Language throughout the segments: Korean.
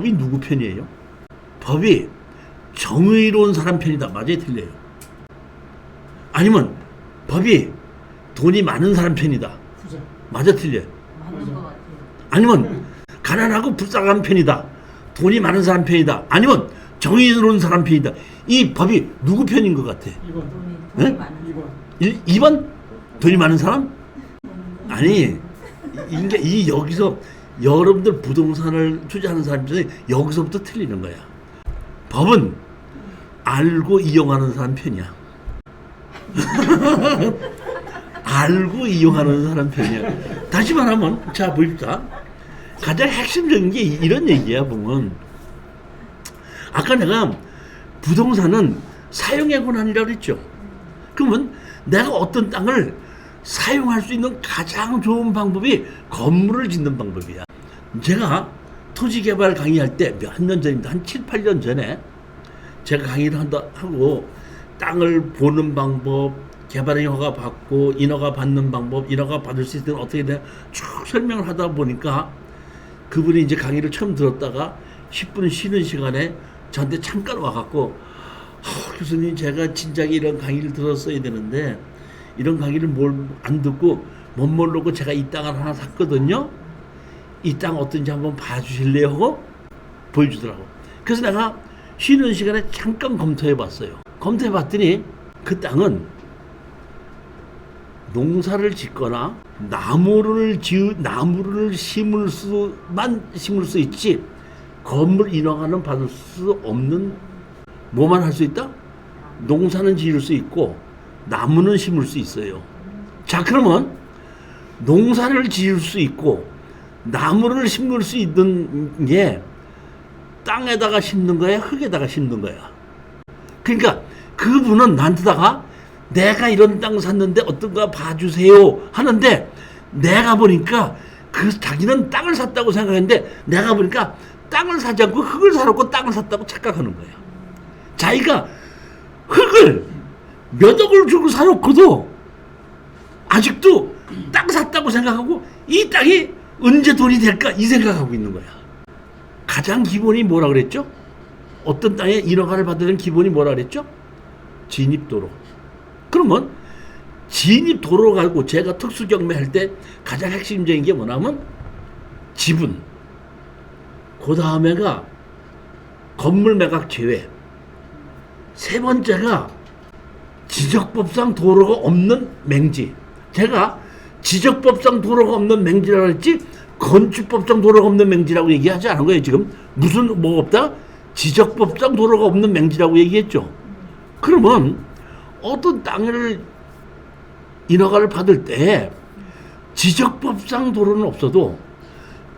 법이 누구 편이에요? 법이 정의로운 사람 편이다. 맞아요, 틀려요? 아니면 법이 돈이 많은 사람 편이다. 후자. 맞아, 틀려요? 맞는 것 같아요. 아니면 가난하고 불쌍한 편이다. 돈이 많은 사람 편이다. 아니면 정의로운 사람 편이다. 이 법이 누구 편인 것 같아? 2번. 돈이 네? 많은 2번. 2번? 돈이 많은 사람? 아니, 이게 여기서 여러분들 부동산을 투자하는 사람 중에 여기서부터 틀리는 거야. 법은 알고 이용하는 사람 편이야. 알고 이용하는 사람 편이야. 다시 말하면, 자, 보십시다. 가장 핵심적인 게 이런 얘기야, 보면. 아까 내가 부동산은 사용의 권한이라고 그랬죠. 그러면 내가 어떤 땅을 사용할 수 있는 가장 좋은 방법이 건물을 짓는 방법이야. 제가 토지개발 강의할 때 몇 년 전입니다. 한 7, 8년 전에 제가 강의를 하고 땅을 보는 방법, 개발행위 허가 받고 인허가 받는 방법, 인허가 받을 수 있는 어떻게 돼 쭉 설명을 하다 보니까 그분이 이제 강의를 처음 들었다가 10분 쉬는 시간에 저한테 잠깐 와갖고 교수님, 제가 진작에 이런 강의를 들었어야 되는데 이런 강의를 안 듣고 못 모르고 제가 이 땅을 하나 샀거든요. 이 땅 어떤지 한번 봐주실래요? 하고 보여주더라고. 그래서 내가 쉬는 시간에 잠깐 검토해 봤어요. 검토해 봤더니 그 땅은 농사를 짓거나 나무를 심을 수 있지 건물 인허가는 받을 수 없는. 뭐만 할 수 있다? 농사는 지을 수 있고 나무는 심을 수 있어요. 자, 그러면 농사를 지을 수 있고 나무를 심을 수 있는 게 땅에다가 심는 거야, 흙에다가 심는 거야? 그러니까 그분은 나한테다가 내가 이런 땅 샀는데 어떤가 봐주세요 하는데, 내가 보니까 자기는 땅을 샀다고 생각했는데 내가 보니까 땅을 사지 않고 흙을 사놓고 땅을 샀다고 착각하는 거야. 자기가 흙을 몇 억을 주고 사놓고도 아직도 땅 샀다고 생각하고 이 땅이 언제 돈이 될까 이 생각하고 있는 거야. 가장 기본이 뭐라 그랬죠? 어떤 땅에 인허가를 받으려는 기본이 뭐라 그랬죠? 진입도로. 그러면 진입도로 가지고 제가 특수경매 할 때 가장 핵심적인 게 뭐냐면 지분, 그 다음에가 건물 매각 제외, 세 번째가 지적법상 도로가 없는 맹지. 제가 지적법상 도로가 없는 맹지라고 했지 건축법상 도로가 없는 맹지라고 얘기하지 않은 거예요. 지금 무슨 뭐가 없다? 지적법상 도로가 없는 맹지라고 얘기했죠. 그러면 어떤 땅을 인허가를 받을 때 지적법상 도로는 없어도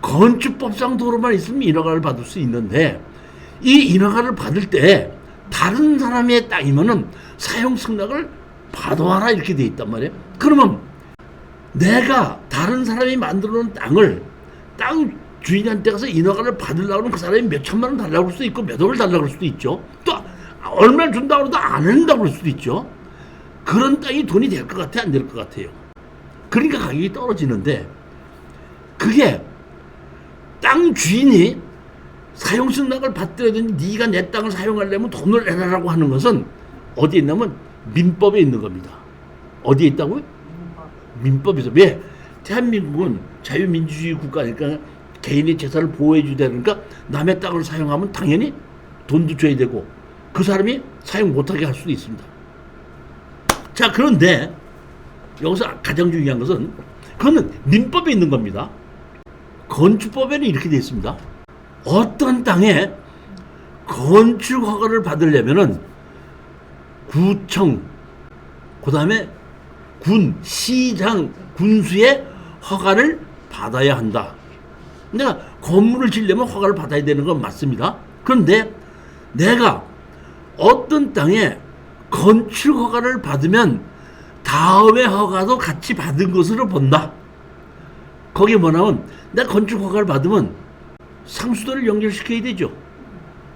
건축법상 도로만 있으면 인허가를 받을 수 있는데, 이 인허가를 받을 때 다른 사람의 땅이면은 사용 승낙을 받아와라 이렇게 돼 있단 말이에요. 그러면 내가 다른 사람이 만들어 놓은 땅을 땅 주인한테 가서 인허가를 받으려고 하면 그 사람이 몇 천만 원 달라고 할 수도 있고 몇 억을 달라고 할 수도 있죠. 또 얼마를 준다고 해도 안 한다고 할 수도 있죠. 그런 땅이 돈이 될 것 같아, 안 될 것 같아요? 그러니까 가격이 떨어지는데, 그게 땅 주인이 사용 승낙을 받더라도 네가 내 땅을 사용하려면 돈을 내라라고 하는 것은 어디에 있냐면 민법에 있는 겁니다. 어디에 있다고요? 민법에서. 왜? 대한민국은 자유민주주의 국가니까 개인의 재산을 보호해 주다 보니까 남의 땅을 사용하면 당연히 돈도 줘야 되고 그 사람이 사용 못하게 할 수도 있습니다. 자, 그런데 여기서 가장 중요한 것은 그거는 민법에 있는 겁니다. 건축법에는 이렇게 되어 있습니다. 어떤 땅에 건축 허가를 받으려면은 구청, 그 다음에 군, 시장, 군수의 허가를 받아야 한다. 내가 건물을 지으려면 허가를 받아야 되는 건 맞습니다. 그런데 내가 어떤 땅에 건축 허가를 받으면 다음에 허가도 같이 받은 것으로 본다. 거기에 뭐냐면 내가 건축 허가를 받으면 상수도를 연결시켜야 되죠.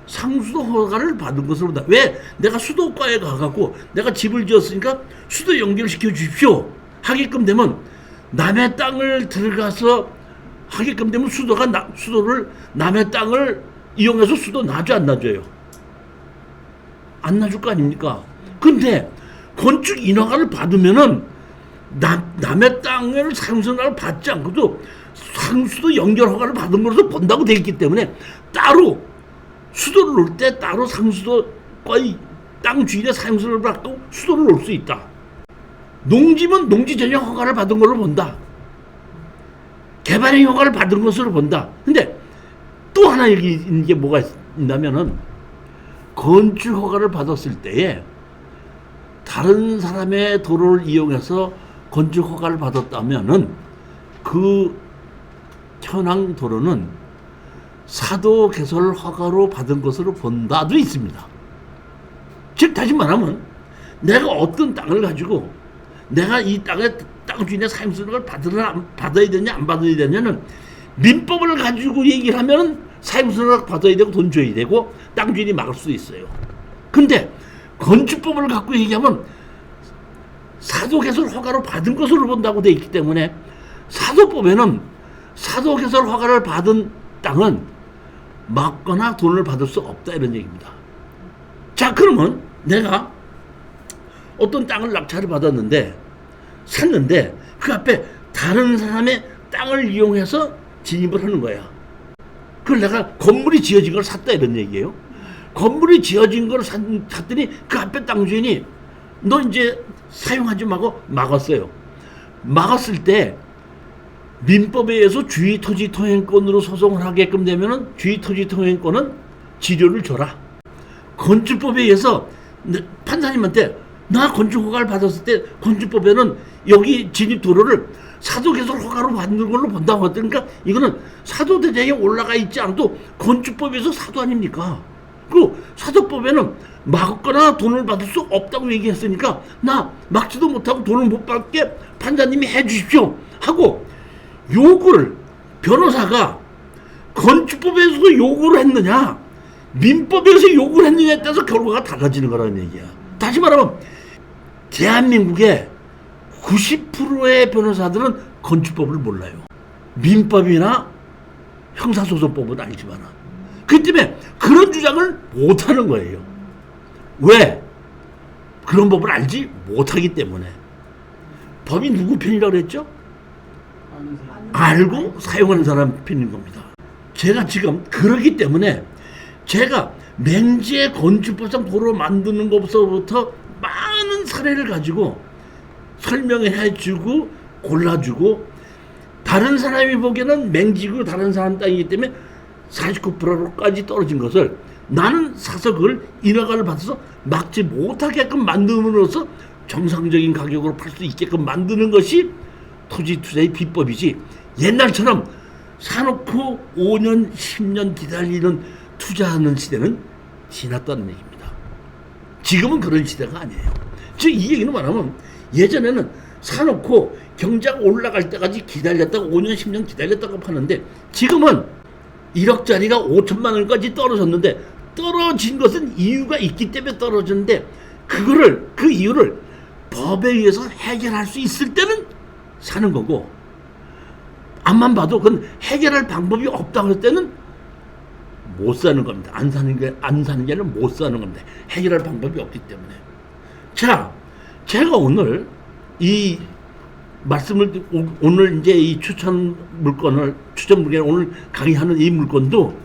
상수도 허가를 받은 것으로 본다. 왜? 내가 수도과에 가갖고 내가 집을 지었으니까 수도 연결시켜 주십시오 하게끔 되면, 남의 땅을 들어가서 하게끔 되면 수도를 남의 땅을 이용해서 수도 놔줘 안 놔줘요? 안 놔줄 거 아닙니까? 근데 건축 인허가를 받으면은 남의 땅을 상수허가를 받지 않고도 상수도 연결 허가를 받은 것으로 본다고 되어 있기 때문에 따로 수도를 놓을 때 따로 상수도과의 땅 주인의 상수를 받고 수도를 놓을 수 있다. 농지면 농지 전용 허가를 받은 걸로 본다. 개발행 허가를 받은 것으로 본다. 근데 또 하나 여기 있는 게 뭐가 있냐면은 건축 허가를 받았을 때에 다른 사람의 도로를 이용해서 건축 허가를 받았다면은 그 현황 도로는 사도 개설 허가로 받은 것으로 본다도 있습니다. 즉 다시 말하면 내가 어떤 땅을 가지고 내가 이 땅의 땅 주인의 사용수를 받아야 되냐 안 받아야 되냐는 민법을 가지고 얘기를 하면 사용수를 받아야 되고 돈 줘야 되고 땅 주인이 막을 수 있어요. 근데 건축법을 갖고 얘기하면 사도 개설 허가로 받은 것으로 본다고 되어 있기 때문에 사도법에는 사도 개설 허가를 받은 땅은 막거나 돈을 받을 수 없다 이런 얘기입니다. 자, 그러면 내가 어떤 땅을 낙찰을 받았는데 샀는데 그 앞에 다른 사람의 땅을 이용해서 진입을 하는 거야. 그걸 내가 건물이 지어진 걸 샀다 이런 얘기예요. 건물이 지어진 걸 샀더니 그 앞에 땅 주인이 너 이제 사용하지 말고 막았어요. 막았을 때 민법에 의해서 주의토지통행권으로 소송을 하게끔 되면은 주의토지통행권은 지료를 줘라. 건축법에 의해서 판사님한테 나 건축 허가를 받았을 때 건축법에는 여기 진입 도로를 사도 개설 허가로 받는 걸로 본다고 하니까 이거는 사도 대장에 올라가 있지 않아도 건축법에서 사도 아닙니까? 그리고 사도법에는 막거나 돈을 받을 수 없다고 얘기했으니까 나 막지도 못하고 돈을 못 받게 판사님이 해주십시오 하고 요구를 변호사가 건축법에서도 요구를 했느냐 민법에서 요구를 했느냐에 따라서 결과가 달라지는 거라는 얘기야. 다시 말하면 대한민국의 90%의 변호사들은 건축법을 몰라요. 민법이나 형사소송법은 알지만 그 때문에 그런 주장을 못하는 거예요. 왜? 그런 법을 알지 못하기 때문에. 법이 누구 편이라고 그랬죠? 알고 사용하는 사람 편인 겁니다. 제가 지금 그러기 때문에 제가 맹지의 건축법상 도로 만드는 것부터 많은 사례를 가지고 설명해주고 골라주고 다른 사람이 보기에는 맹지고 다른 사람 땅이기 때문에 49%까지 떨어진 것을 나는 사서 그걸 인허가를 받아서 막지 못하게끔 만듦으로써 정상적인 가격으로 팔 수 있게끔 만드는 것이 토지 투자의 비법이지 옛날처럼 사놓고 5년 10년 기다리는 투자하는 시대는 지났다는 얘기입니다. 지금은 그런 시대가 아니에요. 즉 이 얘기는 말하면 예전에는 사놓고 경자가 올라갈 때까지 기다렸다가 5년 10년 기다렸다가 파는데 지금은 1억짜리가 5천만 원까지 떨어졌는데 떨어진 것은 이유가 있기 때문에 떨어졌는데 그 이유를 법에 의해서 해결할 수 있을 때는 사는 거고 앞만 봐도 그건 해결할 방법이 없다고 할 때는 못 사는 겁니다. 안 사는 게 아니라 못 사는 겁니다. 해결할 방법이 없기 때문에. 자, 제가 오늘 이 말씀을 오늘 이제 이 추천 물건 오늘 강의하는 이 물건도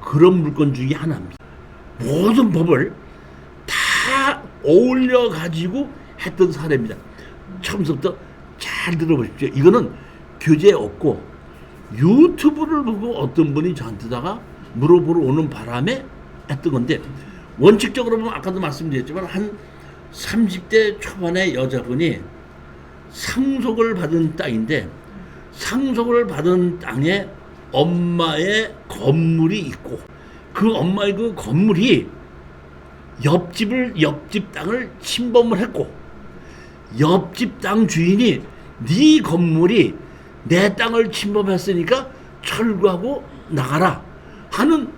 그런 물건 중에 하나입니다. 모든 법을 다 어울려 가지고 했던 사례입니다. 처음부터 잘 들어보십시오. 이거는 교재 없고 유튜브를 보고 어떤 분이 저한테다가 물어보러 오는 바람에 했던 건데 원칙적으로 보면 아까도 말씀드렸지만 한 30대 초반의 여자분이 상속을 받은 땅인데 상속을 받은 땅에 엄마의 건물이 있고 그 엄마의 그 건물이 옆집 땅을 침범을 했고 옆집 땅 주인이 네 건물이 내 땅을 침범했으니까 철거하고 나가라 하는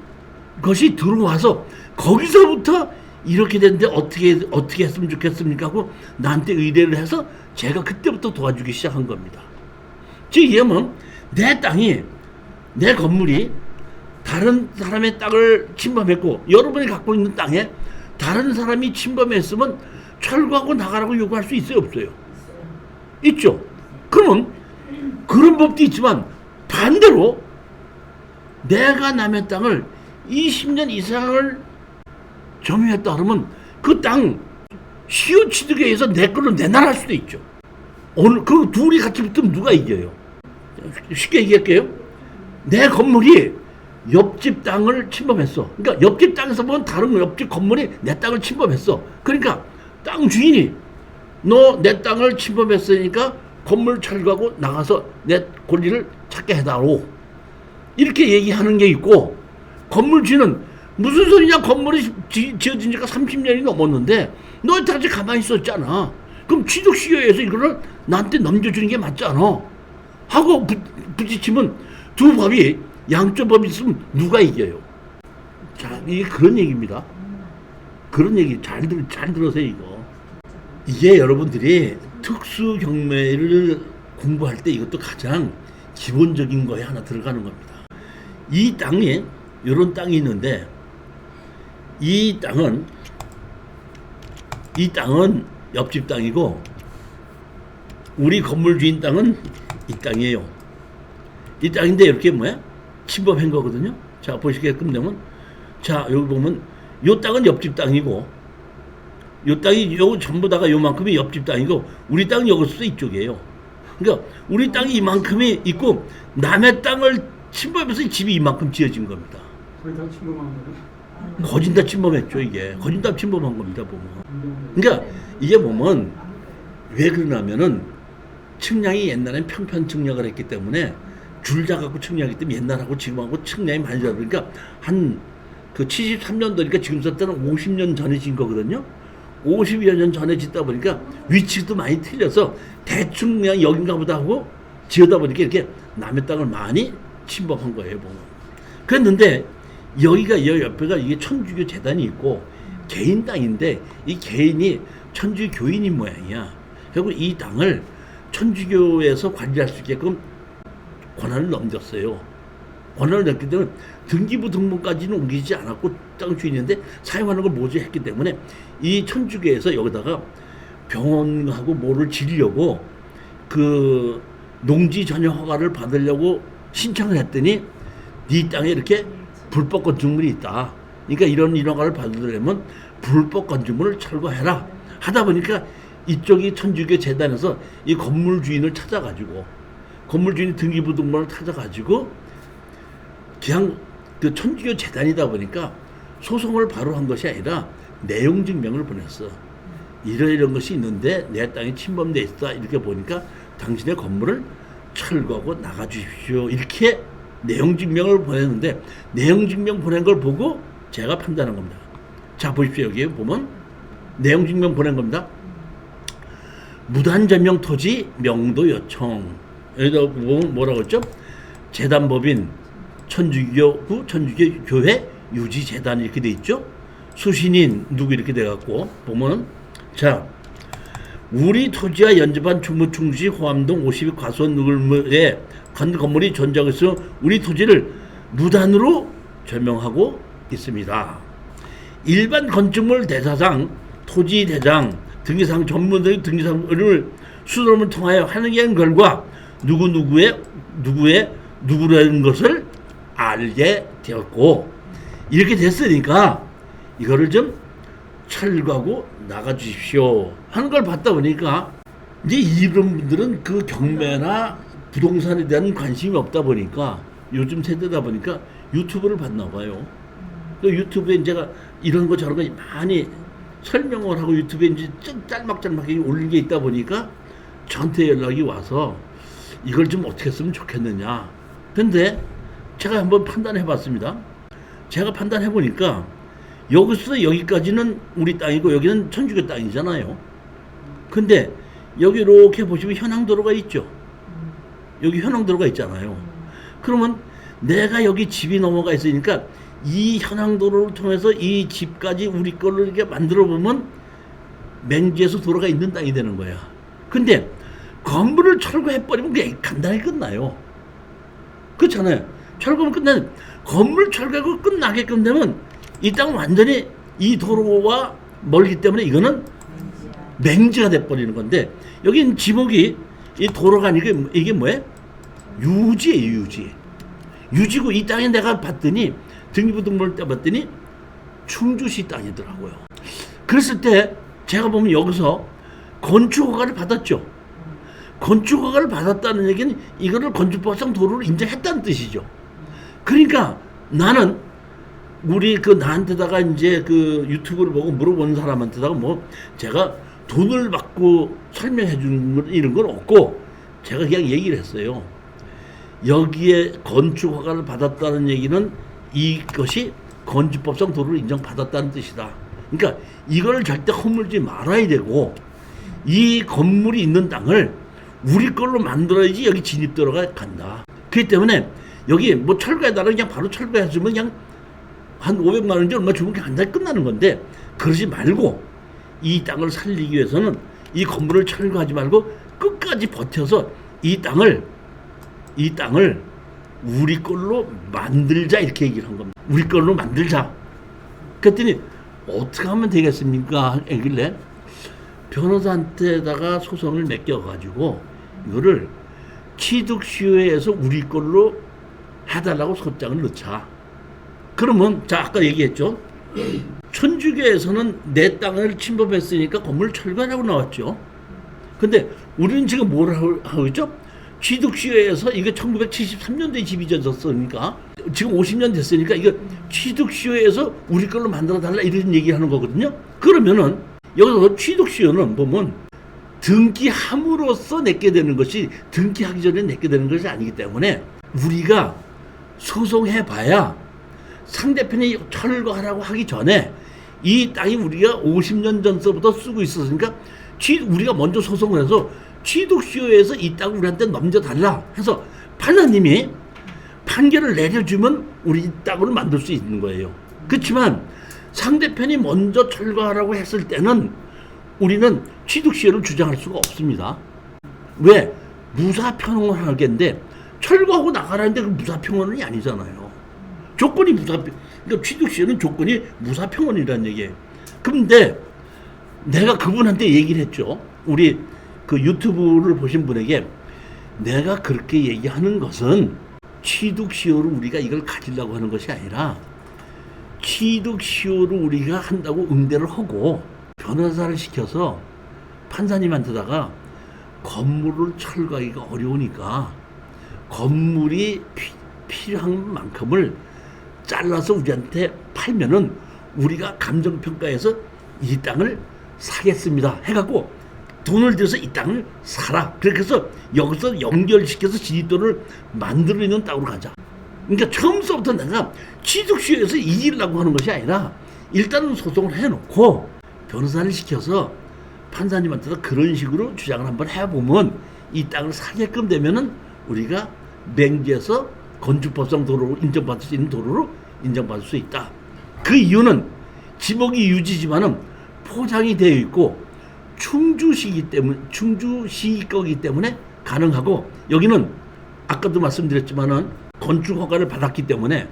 것이 들어와서 거기서부터 이렇게 됐는데 어떻게 했으면 좋겠습니까 하고 나한테 의뢰를 해서 제가 그때부터 도와주기 시작한 겁니다. 즉 이하면 내 건물이 다른 사람의 땅을 침범했고 여러분이 갖고 있는 땅에 다른 사람이 침범했으면 철거하고 나가라고 요구할 수 있어요, 없어요? 있죠. 그러면 그런 법도 있지만 반대로 내가 남의 땅을 20년 이상을 점유했다 그러면 그 땅 시효 취득에 의해서 내 걸로 내놔할 수도 있죠. 오늘 그 둘이 같이 붙으면 누가 이겨요? 쉽게 얘기할게요. 내 건물이 옆집 땅을 침범했어. 그러니까 옆집 땅에서 보면 다른 옆집 건물이 내 땅을 침범했어. 그러니까 땅 주인이 너 내 땅을 침범했으니까 건물 철거하고 나가서 내 권리를 찾게 해달라고 이렇게 얘기하는 게 있고, 건물 주인은 무슨 소리냐, 건물이 지어진 지가 30년이 넘었는데 너 다시 가만히 있었잖아. 그럼 취득 시효에서 이거를 나한테 넘겨주는 게 맞잖아 하고 부딪히면 두 법이 양쪽 법이 있으면 누가 이겨요? 자, 이게 그런 얘기입니다. 그런 얘기 잘 들으세요. 이게 여러분들이 특수 경매를 공부할 때 이것도 가장 기본적인 거에 하나 들어가는 겁니다. 이 땅에 이런 땅이 있는데 이 땅은 옆집 땅이고 우리 건물 주인 땅은 이 땅이에요. 이 땅인데 이렇게 뭐야? 침범한 거거든요. 자, 보시게끔 되면 자, 여기 보면 요 땅은 옆집 땅이고 요 땅이 요 전부 다가 요만큼이 옆집 땅이고 우리 땅은 여기서 이쪽이에요. 그러니까 우리 땅이 이만큼이 있고 남의 땅을 침범해서 집이 이만큼 지어진 겁니다. 거의 다 침범한 거예요? 거진 다 침범했죠. 이게 거진 다 침범한 겁니다. 보면. 그러니까 이게 보면 왜 그러냐면은 측량이 옛날엔 평편 측량을 했기 때문에 줄자 갖고 측량하기 때문에 옛날하고 지금하고 측량이 많이 다르. 그러니까 한 그 73년도니까 지금 썼다는 50년 전에 진 거거든요. 50여 년 전에 짓다 보니까 위치도 많이 틀려서 대충 그냥 여긴가 보다 하고 지어다 보니까 이렇게 남의 땅을 많이 침범한 거예요, 보면. 그랬는데 여기가 여 옆에가 이게 천주교 재단이 있고 개인 땅인데 이 개인이 천주교 교인인 모양이야. 그리고 이 땅을 천주교에서 관리할 수 있게끔 권한을 넘겼어요. 권한을 넘기 때문에 등기부 등본까지는 옮기지 않았고 땅 주인인데 사용하는 걸 모조했기 때문에 이 천주교에서 여기다가 병원하고 뭐를 지으려고 그 농지 전용 허가를 받으려고 신청을 했더니 네 땅에 이렇게 불법 건축물이 있다. 그러니까 이런 허가를 받으려면 불법 건축물을 철거해라. 하다 보니까 이쪽이 천주교 재단에서 이 건물 주인을 찾아가지고 건물 주인 등기부 등본을 찾아가지고 그냥 그 천주교 재단이다 보니까 소송을 바로 한 것이 아니라 내용 증명을 보냈어. 이런 것이 있는데 내 땅이 침범돼 있다. 이렇게 보니까 당신의 건물을 철거하고 나가 주십시오. 이렇게 내용 증명을 보냈는데 내용 증명 보낸 걸 보고 제가 판단한 겁니다. 자, 보십시오. 여기 보면 내용 증명 보낸 겁니다. 무단점용 토지 명도 요청. 여기다 보면 뭐라고 했죠? 재단법인 천주교 교회 유지재단 이렇게 돼 있죠. 수신인 누구 이렇게 돼 갖고 보면은 자, 우리 토지와 연접한 충무충주시 호암동 52 과수원 누굴무에 건물이 존재하고 우리 토지를 무단으로 점용하고 있습니다. 일반 건축물 대사상 토지 대장 등기상 전문의 등기상을 수동을 통하여 하는 결과 누구라는 것을 알게 되었고 이렇게 됐으니까 이거를 좀 철거하고 나가 주십시오 하는 걸 받다 보니까 이제 이런 분들은 그 경매나 부동산에 대한 관심이 없다 보니까 요즘 세대다 보니까 유튜브를 봤나 봐요. 그 유튜브에 제가 이런 거 저런 거 많이 설명을 하고 유튜브에 이제 짤막짤막하게 올린 게 있다 보니까 저한테 연락이 와서 이걸 좀 어떻게 했으면 좋겠느냐. 근데 제가 한번 판단해 봤습니다. 제가 판단해 보니까 여기서 여기까지는 우리 땅이고 여기는 천주교 땅이잖아요. 근데 여기 이렇게 보시면 현황도로가 있죠. 여기 현황도로가 있잖아요. 그러면 내가 여기 집이 넘어가 있으니까 이 현황도로를 통해서 이 집까지 우리 걸로 이렇게 만들어 보면 맹지에서 도로가 있는 땅이 되는 거야. 근데 건물을 철거해 버리면 그게 간단히 끝나요. 그렇잖아요. 철거하면 끝나는 건물 철거가 끝나게끔 되면 이 땅은 완전히 이 도로와 멀기 때문에 이거는 맹지가 돼버리는 건데, 여긴 지목이 이 도로가 아니고 이게 뭐예요? 유지예요, 유지. 유지고 이 땅에 내가 봤더니 등기부등본을 떼봤더니 충주시 땅이더라고요. 그랬을 때 제가 보면 여기서 건축허가를 받았죠. 건축허가를 받았다는 얘기는 이거를 건축법상 도로를 인정했다는 뜻이죠. 그러니까 나는 우리 그 나한테다가 이제 그 유튜브를 보고 물어보는 사람한테다가 뭐 제가 돈을 받고 설명해 주는 이런 건 없고, 제가 그냥 얘기를 했어요. 여기에 건축허가를 받았다는 얘기는 이것이 건축법상 도로를 인정받았다는 뜻이다. 그러니까 이걸 절대 허물지 말아야 되고, 이 건물이 있는 땅을 우리 걸로 만들어야지 여기 진입도로가 간다. 그렇기 때문에 여기 뭐 철거해달라 그냥 바로 철거해주면 그냥 한 500만 원인지 얼마 주면 간단히 끝나는 건데, 그러지 말고 이 땅을 살리기 위해서는 이 건물을 철거하지 말고 끝까지 버텨서 이 땅을 우리 걸로 만들자, 이렇게 얘기를 한 겁니다. 우리 걸로 만들자. 그랬더니 어떻게 하면 되겠습니까? 하길래 변호사한테다가 소송을 맡겨가지고 이거를 취득시효에서 우리 걸로 해달라고 소장을 넣자. 그러면 자, 아까 얘기했죠. 천주교에서는 내 땅을 침범했으니까 건물 철거하라고 나왔죠. 근데 우리는 지금 뭘 하고 있죠? 취득시효에서 이게 1973년도에 집이 졌으니까 지금 50년 됐으니까 이거 취득시효에서 우리 걸로 만들어 달라, 이런 얘기하는 거거든요. 그러면은 여기서 취득시효는 보면 등기함으로써 내게 되는 것이, 등기하기 전에 내게 되는 것이 아니기 때문에 우리가 소송해봐야 상대편이 철거하라고 하기 전에 이 땅이 우리가 50년 전서부터 쓰고 있었으니까 우리가 먼저 소송을 해서 취득시효에서 이 땅을 우리한테 넘겨달라 해서 판사님이 판결을 내려주면 우리 이 땅을 만들 수 있는 거예요. 그렇지만 상대편이 먼저 철거하라고 했을 때는 우리는 취득시효를 주장할 수가 없습니다. 왜? 무사평원을 하겠는데 철거하고 나가라는데 그 무사평원이 아니잖아요. 조건이 그러니까 취득시효는 조건이 무사평원이라는 얘기예요. 그런데 내가 그분한테 얘기를 했죠. 우리 그 유튜브를 보신 분에게 내가 그렇게 얘기하는 것은 취득시효로 우리가 이걸 가지려고 하는 것이 아니라 취득시효로 우리가 한다고 응대를 하고 변호사를 시켜서 판사님한테다가 건물을 철거하기가 어려우니까 건물이 필요한 만큼을 잘라서 우리한테 팔면은 우리가 감정평가해서 이 땅을 사겠습니다 해갖고 돈을 들여서 이 땅을 사라. 그렇게 해서 여기서 연결시켜서 진입도를 만들어내는 땅으로 가자. 그러니까 처음부터 내가 취득시효에서 이기려고 하는 것이 아니라 일단은 소송을 해놓고 변호사를 시켜서 판사님한테도 그런 식으로 주장을 한번 해보면 이 땅을 사게끔 되면은 우리가 맹지에서 건축법상 도로로 인정받을 수 있는 도로로 인정받을 수 있다. 그 이유는 지목이 유지지만은 포장이 되어 있고 충주시기 거기 때문에 가능하고, 여기는 아까도 말씀드렸지만은 건축 허가를 받았기 때문에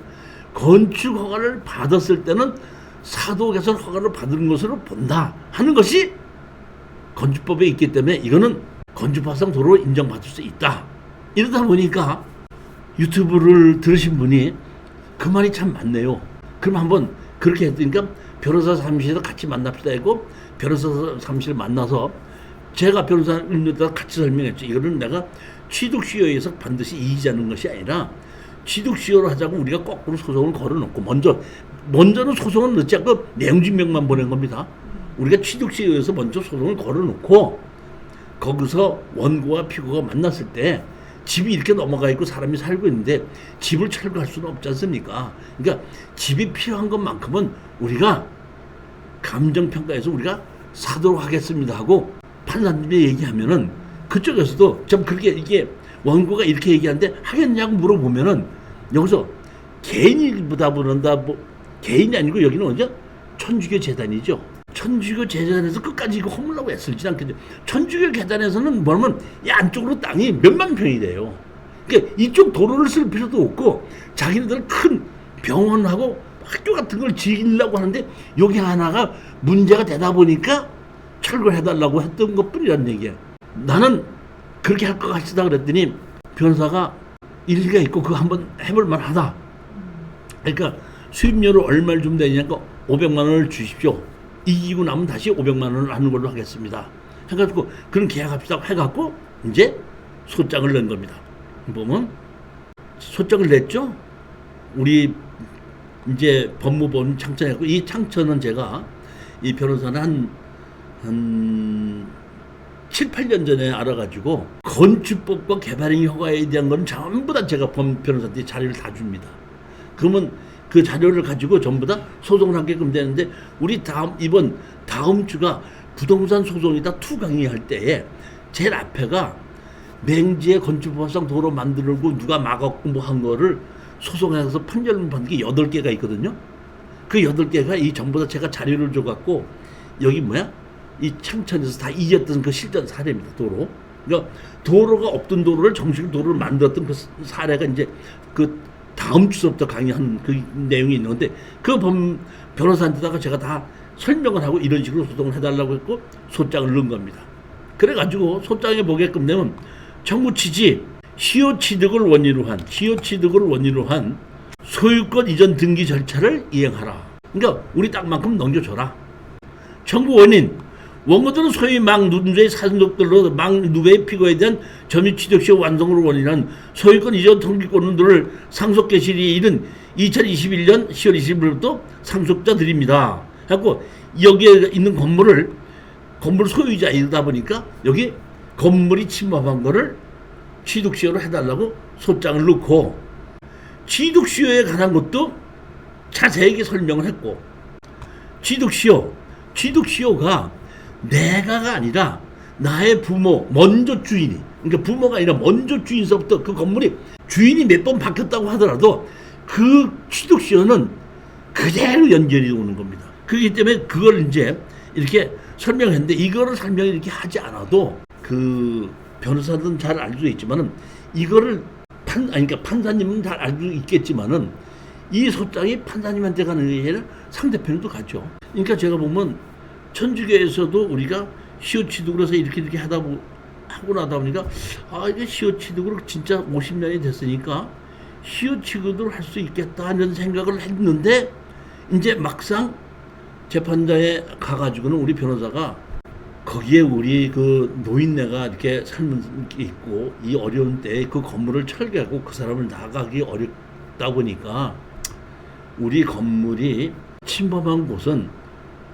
건축 허가를 받았을 때는 사도 개선 허가를 받은 것으로 본다 하는 것이 건축법에 있기 때문에 이거는 건축법상 도로로 인정받을 수 있다. 이러다 보니까 유튜브를 들으신 분이 그 말이 참 맞네요. 그럼 한번 그렇게 했으니까 변호사 사무실에서 같이 만납시다 했고, 변호사 사무실 만나서 제가 변호사님들과 같이 설명했죠. 이거는 내가 취득시효에서 반드시 이기자는 것이 아니라 취득시효로 하자고 우리가 거꾸로 소송을 걸어놓고 먼저는 소송을 넣지 않고 내용증명만 보낸 겁니다. 우리가 취득시효에서 먼저 소송을 걸어놓고 거기서 원고와 피고가 만났을 때 집이 이렇게 넘어가 있고 사람이 살고 있는데 집을 철거할 수는 없지 않습니까? 그러니까 집이 필요한 것만큼은 우리가 감정평가해서 우리가 사도록 하겠습니다 하고 판사님이 얘기하면은 그쪽에서도 좀 그렇게 이게 원고가 이렇게 얘기하는데 하겠냐고 물어보면은 여기서 개인이보다 보는다, 뭐 개인이 아니고 여기는 어디죠? 천주교 재단이죠. 천주교 재단에서 끝까지 이거 허물라고 애쓰지 않겠죠. 천주교 재단에서는 뭐냐면 이 안쪽으로 땅이 몇만 평이 돼요. 그러니까 이쪽 도로를 쓸 필요도 없고 자기네들은 큰 병원하고 학교 같은 걸 지으려고 하는데 여기 하나가 문제가 되다 보니까 철거를 해달라고 했던 것뿐이란 얘기야. 나는 그렇게 할 것 같다 그랬더니 변호사가 일리가 있고 그거 한번 해볼 만하다. 그러니까 수임료를 얼마를 주면 되냐니까 500만 원을 주십시오. 이기고 나면 다시 500만 원을 하는 걸로 하겠습니다. 해가지고 그런 계약합시다 해갖고 이제 소장을 낸 겁니다. 보면 소장을 냈죠. 우리 이제 법무법인 창천했고 이 창천은 제가 이 변호사는 한 7, 8년 전에 알아가지고 건축법과 개발행 허가에 대한 건 전부 다 제가 변호사한테 자료를 다 줍니다. 그러면 그 자료를 가지고 전부 다 소송을 하게끔 되는데 우리 다음 주가 부동산 소송이다 2 강의할 때에 제일 앞에가 맹지에 건축법상 도로 만들고 누가 막았고 뭐 한 거를 소송해서 판결을 받는 게 8개가 있거든요. 그 8개가 이 전부 다 제가 자료를 줘갖고 여기 이 창천에서 다 이겼던 그 실전 사례입니다. 도로. 그러니까 도로가 없던 도로를 정식 도로를 만들었던 그 사례가 이제 그 다음 주부터 강의하는 그 내용이 있는데 그 변호사한테다가 제가 다 설명을 하고 이런 식으로 소송을 해달라고 했고 소장을 넣은 겁니다. 그래가지고 소장에 보게끔 되면 정부 취지 시효 취득을 원인으로 한 소유권 이전 등기 절차를 이행하라. 그러니까 우리 땅만큼 넘겨줘라. 정부 원인 원고들은 소위 망 누배의 사전독들로 망 누배의 피고에 대한 점유 취득 시효 완성을 원인한 소유권 이전 등기권들을 상속 개시일이 이른 2021년 10월 20일부터 상속자 드립니다. 그래갖고 여기에 있는 건물 소유자이다 보니까 여기 건물이 침범한 거를 취득시효로 해달라고 소장을 넣고 취득시효에 관한 것도 자세하게 설명을 했고 취득시효가 내가가 아니라 나의 부모 먼저 주인이 그러니까 부모가 아니라 먼저 주인서부터 그 건물이 주인이 몇 번 바뀌었다고 하더라도 그 취득시효는 그대로 연결이 오는 겁니다. 그렇기 때문에 그걸 이제 이렇게 설명했는데 이거를 설명을 이렇게 하지 않아도 그 변호사들은 잘 알 수 있지만은 이거를 그러니까 판사님은 잘 알고 있겠지만은 이 소장이 판사님한테 가는 게 아니라 상대편도 가죠. 그러니까 제가 보면 천주교에서도 우리가 시효 취득으로 해서 이렇게 하고 나다 보니까 이게 시효 취득으로 진짜 50년이 됐으니까 시효 취득을 할 수 있겠다 이런 생각을 했는데 이제 막상 재판장에 가가지고는 우리 변호사가 거기에 우리 그 노인네가 이렇게 살면 있고 이 어려운 때에 그 건물을 철거하고 그 사람을 나가기 어렵다 보니까 우리 건물이 침범한 곳은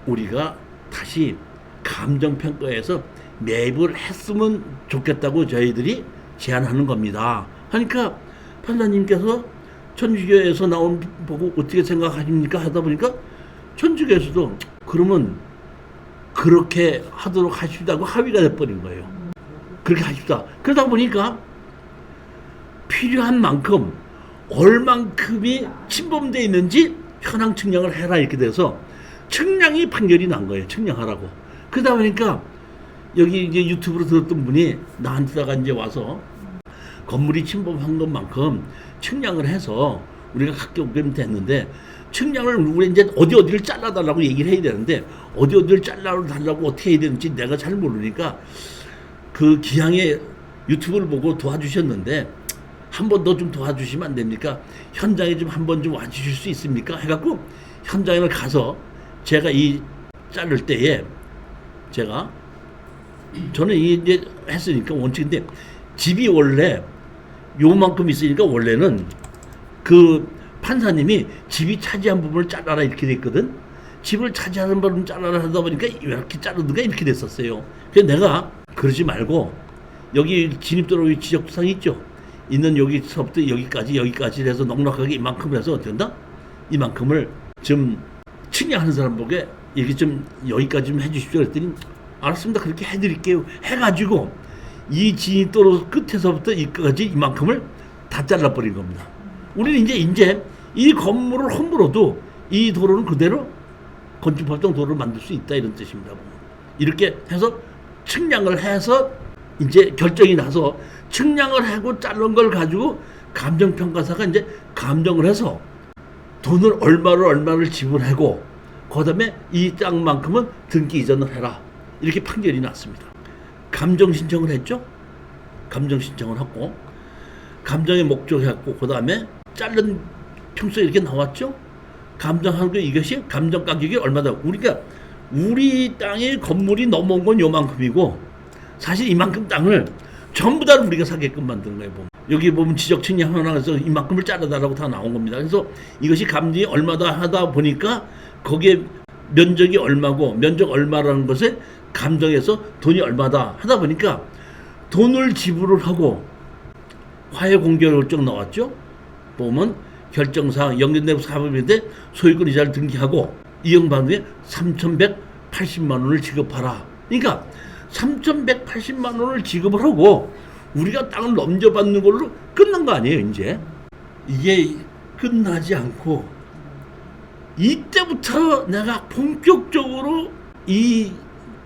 우리가 다시 감정평가해서 매입을 했으면 좋겠다고 저희들이 제안하는 겁니다. 하니까 판사님께서 천주교에서 나온 보고 어떻게 생각하십니까 하다 보니까 천주교에서도 그러면 그렇게 하도록 하십시다고 합의가 돼버린 거예요. 그렇게 하십시다. 그러다 보니까 필요한 만큼 얼만큼이 침범되어 있는지 현황 측량을 해라 이렇게 돼서 측량이 판결이 난 거예요. 측량하라고. 그러다 보니까 여기 이제 유튜브로 들었던 분이 나한테다가 이제 와서 건물이 침범한 것만큼 측량을 해서 우리가 갖게 오게 됐는데 측량을 우리 이제 어디를 잘라달라고 얘기를 해야 되는데 어디를 잘라달라고 어떻게 해야 되는지 내가 잘 모르니까 그 기왕에 유튜브를 보고 도와주셨는데 한 번 더 좀 도와주시면 안 됩니까? 현장에 좀 한 번 좀 와주실 수 있습니까? 해갖고 현장에 가서 제가 이 자를 때에 저는 이제 했으니까 원칙인데 집이 원래 요만큼 있으니까 원래는 그 판사님이 집이 차지한 부분을 잘라라 이렇게 됐거든. 집을 차지하는 부분을 잘라라 하다 보니까 이렇게 자르든가 이렇게 됐었어요. 그래서 내가 그러지 말고 여기 진입도로 지적상 있죠. 있는 여기서부터 여기까지 해서 넉넉하게 이만큼 해서 어떻게 한다? 이만큼을 좀 측량하는 사람 보게 이렇게 좀 여기까지 좀 해주십시오. 그랬더니 알았습니다. 그렇게 해드릴게요. 해가지고 이 진입도로 끝에서부터 이까지 이만큼을 다 잘라버린 겁니다. 우리는 이제 이 건물을 홈으로도 이 도로는 그대로 건축법상 도로를 만들 수 있다 이런 뜻입니다. 이렇게 해서 측량을 해서 이제 결정이 나서 측량을 하고 자른 걸 가지고 감정평가사가 이제 감정을 해서 돈을 얼마를 지불하고 그다음에 이 땅만큼은 등기 이전을 해라. 이렇게 판결이 났습니다. 감정 신청을 했죠. 감정 신청을 하고 감정의 목적했고 그다음에 자른 평소에 이렇게 나왔죠. 감정한 게 이것이 감정 가격이 얼마다. 우리가 우리 땅의 건물이 넘어온 건 요만큼이고 사실 이만큼 땅을 전부 다 우리가 사게끔 만드는 거예요. 보면. 여기 보면 지적층이 하나에서 이만큼을 자르다라고 다 나온 겁니다. 그래서 이것이 감정이 얼마다 하다 보니까 거기에 면적이 얼마고 면적 얼마라는 것을 감정해서 돈이 얼마다 하다 보니까 돈을 지불을 하고 화해 공개 결정 나왔죠. 보면 결정사항 연결된 사업인데 소유권 이자를 등기하고 이행받은 후에 3,180만 원을 지급하라. 그러니까 3,180만 원을 지급을 하고 우리가 땅을 넘겨받는 걸로 끝난 거 아니에요. 이제 이게 끝나지 않고 이때부터 내가 본격적으로 이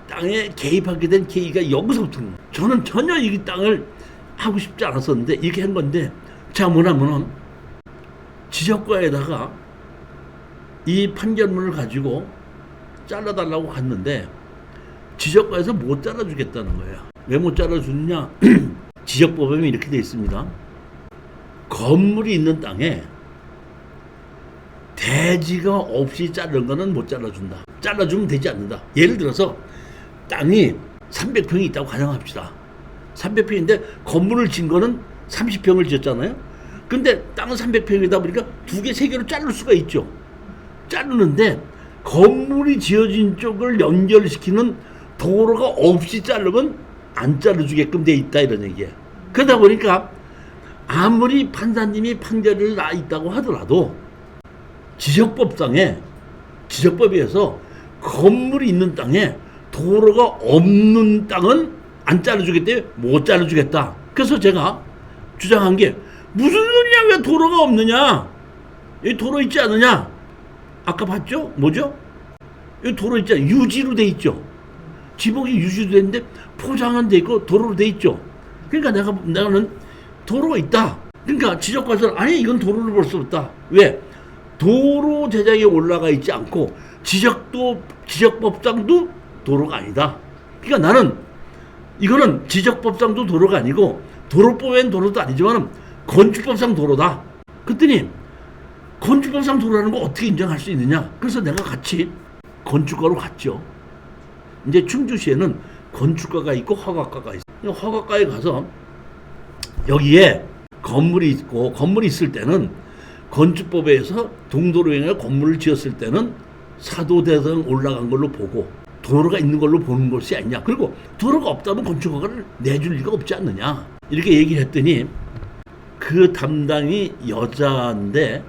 땅에 개입하게 된 계기가 여기서부터는 저는 전혀 이 땅을 하고 싶지 않았었는데 이렇게 한 건데 자 뭐냐면은 지적과에다가 이 판결문을 가지고 잘라달라고 갔는데 지적과에서 못 잘라주겠다는 거예요. 왜 못 잘라주느냐? 지적법에 이렇게 되어 있습니다. 건물이 있는 땅에 대지가 없이 자른 거는 못 잘라준다. 잘라주면 되지 않는다. 예를 들어서 땅이 300평이 있다고 가정합시다. 300평인데 건물을 진 거는 30평을 지었잖아요. 근데 땅은 300평이다 보니까 두 개, 세 개로 자를 수가 있죠. 자르는데 건물이 지어진 쪽을 연결시키는 도로가 없이 자르면 안 잘라주게끔 돼 있다 이런 얘기예요. 그러다 보니까 아무리 판사님이 판결을 나 있다고 하더라도 지적법상에 지적법에서 건물이 있는 땅에 도로가 없는 땅은 안 잘라주겠대. 못 잘라주겠다. 그래서 제가 주장한 게 무슨 소리냐? 왜 도로가 없느냐? 여기 도로 있지 않느냐? 아까 봤죠? 뭐죠? 여기 도로 있잖아요. 유지로 돼 있죠. 지붕이 유지로 돼 있는데 포장은 돼 있고 도로로 돼 있죠. 그러니까 나는 도로가 있다. 그러니까 지적과에서는 아니 이건 도로를 볼 수 없다. 왜? 도로 제작에 올라가 있지 않고 지적법상도 도로가 아니다. 그러니까 나는 이거는 지적법상도 도로가 아니고 도로법엔 도로도 아니지만 건축법상 도로다. 그랬더니 건축법상 도로라는 거 어떻게 인정할 수 있느냐? 그래서 내가 같이 건축가로 갔죠. 이제 충주시에는 건축가가 있고 허가가가 있어요. 허가가에 가서 여기에 건물이 있고 건물이 있을 때는 건축법에서 동도로에 건물을 지었을 때는 사도대상 올라간 걸로 보고 도로가 있는 걸로 보는 것이 아니냐. 그리고 도로가 없다면 건축허가를 내줄 리가 없지 않느냐. 이렇게 얘기를 했더니 그 담당이 여자인데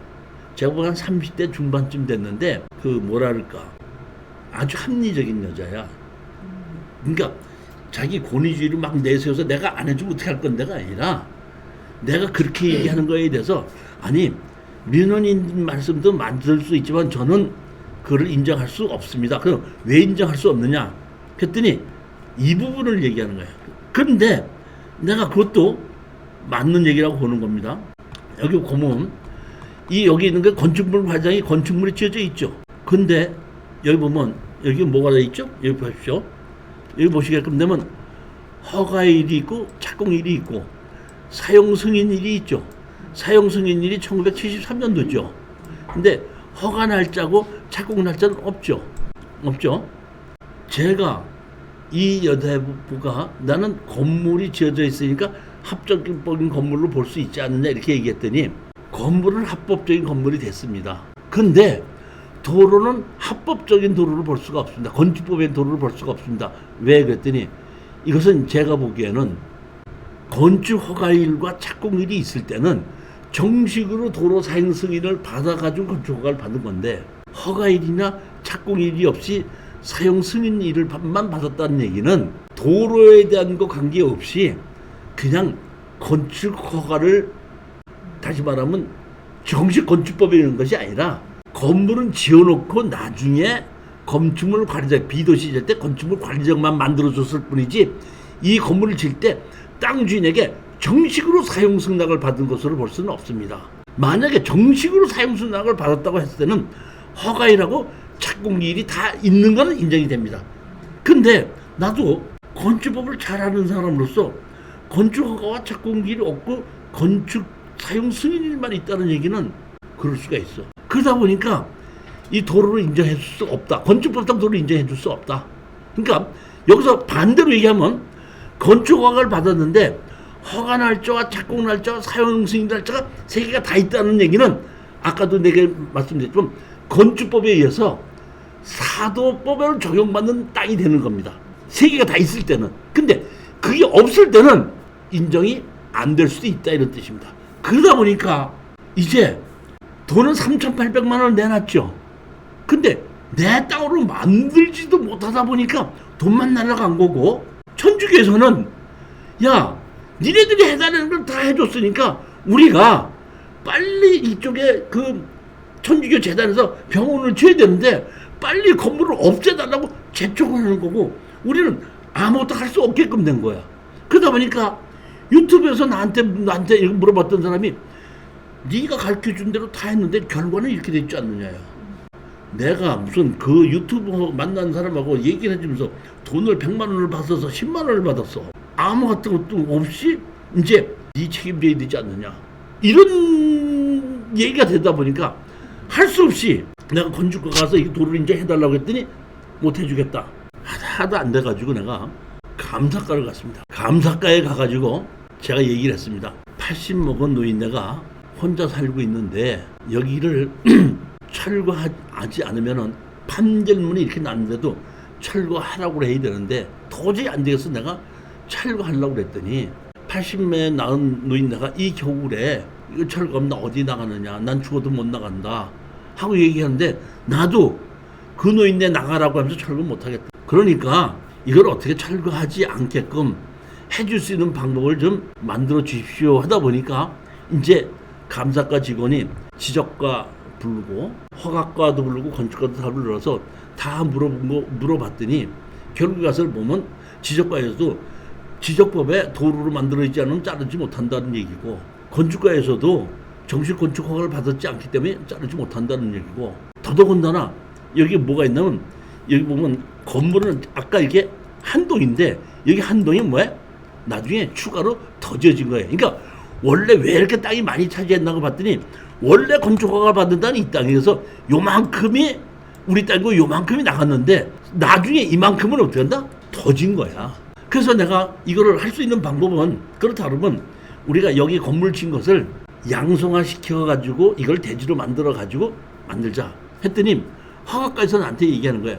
제가 보기엔 한 30대 중반쯤 됐는데 그 뭐랄까 아주 합리적인 여자야. 그러니까 자기 권위주의를 막 내세워서 내가 안 해주면 어떻게 할 건데가 아니라 내가 그렇게 얘기하는 거에 대해서 아니 민원인 말씀도 만들 수 있지만 저는 그를 인정할 수 없습니다. 그럼 왜 인정할 수 없느냐? 그랬더니 이 부분을 얘기하는 거예요. 그런데 내가 그것도 맞는 얘기라고 보는 겁니다. 여기 보면 여기 있는 게 건축물 과장이 건축물이 지어져 있죠. 근데 여기 보면 여기 뭐가 돼 있죠? 여기 보십시오. 여기 보시게끔 되면 허가일이 있고 착공일이 있고 사용 승인일이 있죠. 사용 승인일이 1973년도죠. 근데 허가 날짜고 착공 날짜는 없죠. 제가 이 여대부가 나는 건물이 지어져 있으니까 합법적인 건물로 볼 수 있지 않느냐 이렇게 얘기했더니 건물은 합법적인 건물이 됐습니다. 근데 도로는 합법적인 도로를 볼 수가 없습니다. 건축법의 도로를 볼 수가 없습니다. 왜 그랬더니 이것은 제가 보기에는 건축 허가일과 착공일이 있을 때는 정식으로 도로 사용 승인을 받아가지고 건축 허가를 받는 건데 허가일이나 착공일이 없이 사용 승인일만 받았다는 얘기는 도로에 대한 거 관계없이 그냥 건축 허가를 다시 말하면 정식 건축법에 있는 것이 아니라 건물은 지어놓고 나중에 건축물 관리자 비도시 지을 때 건축물 관리자만 만들어줬을 뿐이지 이 건물을 지을 때 땅 주인에게 정식으로 사용 승낙을 받은 것으로 볼 수는 없습니다. 만약에 정식으로 사용수당을 받았다고 했을 때는 허가일하고 착공일이 다 있는 거는 인정이 됩니다. 근데 나도 건축법을 잘 아는 사람으로서 건축허가와 착공일이 없고 건축 사용 승인일만 있다는 얘기는 그럴 수가 있어. 그러다 보니까 이 도로를 인정해 줄 수 없다. 건축법상 도로를 인정해 줄 수 없다. 그러니까 여기서 반대로 얘기하면 건축허가를 받았는데 허가 날짜와 착공 날짜와 사용 승인 날짜가 세 개가 다 있다는 얘기는 아까도 내가 말씀드렸지만 건축법에 의해서 사도법을 적용받는 땅이 되는 겁니다. 세 개가 다 있을 때는. 근데 그게 없을 때는 인정이 안 될 수도 있다 이런 뜻입니다. 그러다 보니까 이제 돈은 3,800만 원을 내놨죠. 근데 내 땅으로 만들지도 못하다 보니까 돈만 날아간 거고 천주교에서는 야 니네들이 해달라는 걸 다 해줬으니까 우리가 빨리 이쪽에 그 천주교 재단에서 병원을 지어야 되는데 빨리 건물을 없애달라고 재촉하는 거고 우리는 아무것도 할 수 없게끔 된 거야. 그러다 보니까 유튜브에서 나한테 이거 물어봤던 사람이 네가 가르쳐준 대로 다 했는데 결과는 이렇게 됐지 않느냐요. 내가 무슨 그 유튜브 만난 사람하고 얘기를 해주면서 돈을 100만 원을 받아서 10만 원을 받았어. 아무것도 없이 이제 네 책임져야 되지 않느냐. 이런 얘기가 되다 보니까 할 수 없이 내가 건축가 가서 이 도로를 인정해달라고 했더니 못 해주겠다. 하도 안 돼가지고 내가 감사과를 갔습니다. 감사과에 가가지고 제가 얘기를 했습니다. 80 먹은 노인네가 혼자 살고 있는데 여기를 철거하지 않으면은 판결문이 이렇게 났는데도 철거하라고 해야 되는데 도저히 안 되겠어. 내가 철거하려고 그랬더니 80매 낳은 노인네가 이 겨울에 이거 철거하면 나 어디 나가느냐. 난 죽어도 못 나간다. 하고 얘기하는데 나도 그 노인네 나가라고 하면서 철거 못 하겠다. 그러니까 이걸 어떻게 철거하지 않게끔 해줄 수 있는 방법을 좀 만들어 주십시오 하다 보니까 이제 감사과 직원이 지적과 부르고 허가과도 부르고 건축과도 다 불러서 다 물어봤더니 결국 가서 보면 지적과에서도 지적법에 도로를 만들어 있지 않으면 자르지 못한다는 얘기고 건축과에서도 정식 건축 허가를 받았지 않기 때문에 자르지 못한다는 얘기고 더더군다나 여기 뭐가 있냐면 여기 보면 건물은 아까 이게 한 동인데 여기 한 동이 뭐야? 나중에 추가로 더 지어진 거예요. 그러니까 원래 왜 이렇게 땅이 많이 차지했나고 봤더니 원래 건축허가 받는다는 이 땅에서 요만큼이 우리 땅이고 요만큼이 나갔는데 나중에 이만큼은 어떻게 한다? 더 진 거야. 그래서 내가 이거를 할 수 있는 방법은 그렇다 그러면 우리가 여기 건물 진 것을 양성화 시켜가지고 이걸 대지로 만들어가지고 만들자 했더니 허가과에서 나한테 얘기하는 거야.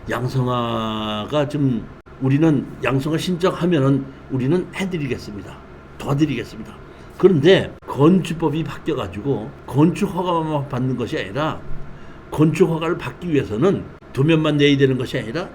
양성화가 좀 우리는 양성화 신청하면은 우리는 해드리겠습니다. 도와드리겠습니다. 그런데 건축법이 바뀌어가지고 건축허가만 받는 것이 아니라 건축허가를 받기 위해서는 도면만 내야 되는 것이 아니라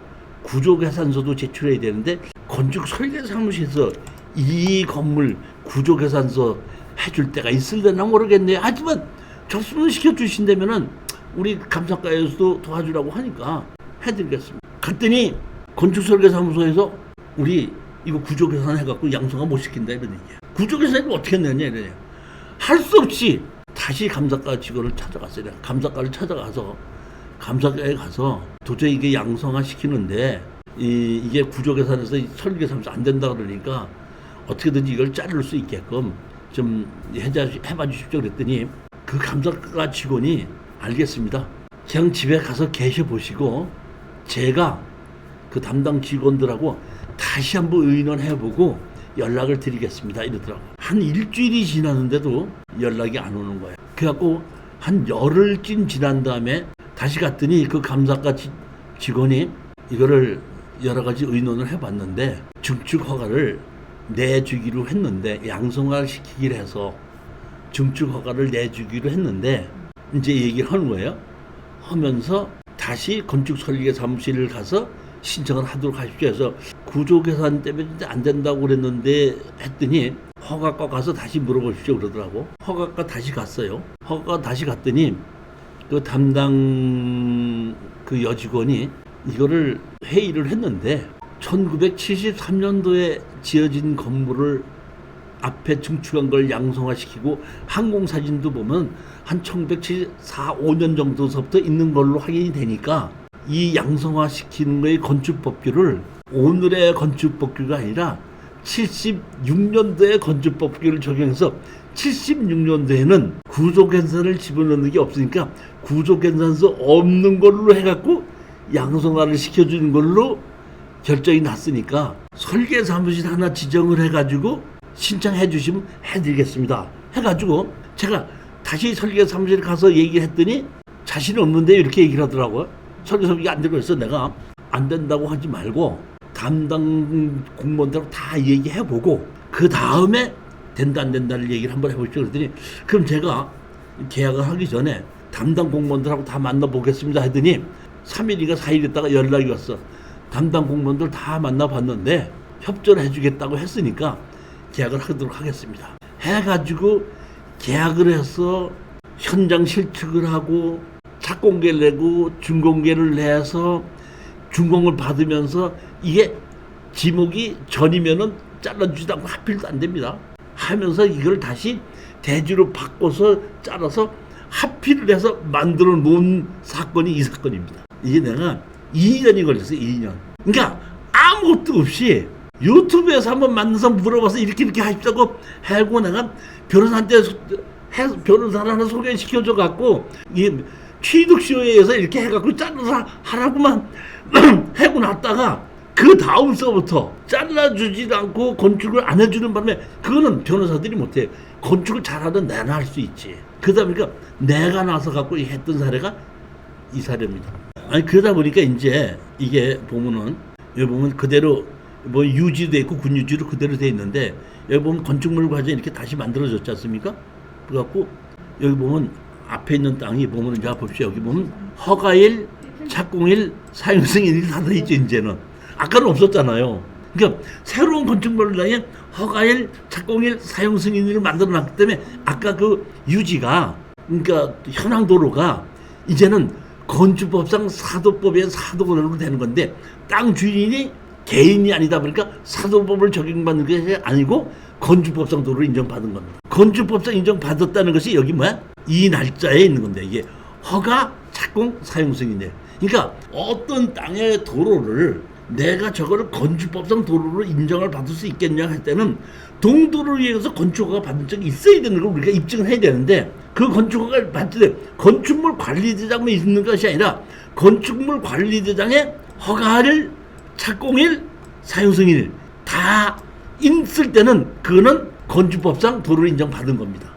구조계산서도 제출해야 되는데 건축설계사무실에서 이 건물 구조계산서 해줄 때가 있을려나 모르겠네요. 하지만 접수를 시켜주신다면은 우리 감사과에서도 도와주라고 하니까 해드리겠습니다. 갔더니 건축설계사무소에서 우리 이거 구조계산 해갖고 양성화 못 시킨다 이런 얘기야. 구조계산을 어떻게 내냐 이러냐. 할 수 없이 다시 감사과 직원을 찾아갔어요. 내가 감사과를 찾아가서 감사과에 가서 도저히 이게 양성화 시키는데 이게 구조계산에서 설계사무소 안 된다 그러니까 어떻게든지 이걸 자를 수 있게끔 좀 해봐 주십시오 그랬더니 그 감사과 직원이 알겠습니다. 그냥 집에 가서 계셔보시고 제가 그 담당 직원들하고 다시 한번 의논해보고 연락을 드리겠습니다 이러더라고. 한 일주일이 지났는데도 연락이 안 오는 거야. 그래갖고 한 열흘쯤 지난 다음에 다시 갔더니 그 감사과 직원이 이거를 여러 가지 의논을 해봤는데 증축 허가를 내주기로 했는데 양성화를 시키기로 해서 증축 허가를 내주기로 했는데 이제 얘기를 하는 거예요. 하면서 다시 건축 설계 사무실을 가서 신청을 하도록 하십시오 해서 구조 계산 때문에 안 된다고 그랬는데 했더니 허가과 가서 다시 물어보십시오 그러더라고. 허가과 다시 갔어요. 허가과 다시 갔더니 그 담당 그 여직원이 이거를 회의를 했는데 1973년도에 지어진 건물을 앞에 증축한 걸 양성화시키고 항공사진도 보면 한 1974, 5년 정도서부터 있는 걸로 확인이 되니까 이 양성화시키는 거의 건축법규를 오늘의 건축법규가 아니라 76년도의 건축법규를 적용해서 76년도에는 구조견산을 집어넣는 게 없으니까 구조견산서 없는 걸로 해갖고 양성화를 시켜주는 걸로 결정이 났으니까 설계사무실 하나 지정을 해가지고 신청해 주시면 해드리겠습니다. 해가지고 제가 다시 설계사무실에 가서 얘기했더니 자신 없는데 이렇게 얘기를 하더라고요. 설계사무실이 안 되고 있어. 내가 안 된다고 하지 말고 담당 공무원들하고 다 얘기해보고 그 다음에 된다 안 된다를 얘기를 한번 해보시죠. 그랬더니 그럼 제가 계약을 하기 전에 담당 공무원들하고 다 만나보겠습니다 했더니 3일인가 4일 있다가 연락이 왔어. 담당 공무원들 다 만나봤는데 협조를 해주겠다고 했으니까 계약을 하도록 하겠습니다. 해가지고 계약을 해서 현장 실측을 하고 착공계를 내고 준공계를 내서 준공을 받으면서 이게 지목이 전이면은 잘라주지도 않고 하필도 안 됩니다. 하면서 이걸 다시 대지로 바꿔서 잘라서 합의를 해서 만들어 놓은 사건이 이 사건입니다. 이게 내가 2년이 걸렸어요. 2년. 그러니까 아무것도 없이 유튜브에서 한번 만나서 물어봐서 이렇게 하십시오 하고 내가 변호사한테 변호사를 하나 소개시켜줘 갖고 이 취득쇼에 의해서 이렇게 해갖고 잘라서 하라고만 하고 났다가 그 다음서부터 잘라주지 않고 건축을 안 해주는 바람에 그거는 변호사들이 못해. 건축을 잘하는 내가 할 수 있지. 그러다 보니까 내가 나서 갖고 했던 사례가 이 사례입니다. 아니 그러다 보니까 이제 이게 보면은 여기 보면 그대로 뭐 유지돼 있고 군유지로 그대로 돼 있는데 여기 보면 건축물 과정이 이렇게 다시 만들어졌지 않습니까? 그래갖고 여기 보면 앞에 있는 땅이 보면 이제 봅시다. 여기 보면 허가일, 착공일, 사용승인이 다 돼 있죠. 이제는 아까는 없었잖아요. 그러니까 새로운 건축물을 허가일, 착공일, 사용승인을 만들어놨기 때문에 아까 그 유지가 그러니까 현황도로가 이제는 건축법상 사도법에 사도권으로 되는 건데 땅 주인이 개인이 아니다 보니까 사도법을 적용받는 게 아니고 건축법상 도로를 인정받은 겁니다. 건축법상 인정받았다는 것이 여기 뭐야? 이 날짜에 있는 건데 이게 허가, 착공, 사용승인이에요. 그러니까 어떤 땅의 도로를 내가 저거를 건축법상 도로로 인정을 받을 수 있겠냐 할 때는 동도를 위해서 건축허가 받은 적이 있어야 되는 걸 우리가 입증을 해야 되는데 그 건축허가를 받을 때 건축물 관리대장만 있는 것이 아니라 건축물 관리대장에 허가를 착공일, 사용승일 다 있을 때는 그거는 건축법상 도로를 인정받은 겁니다.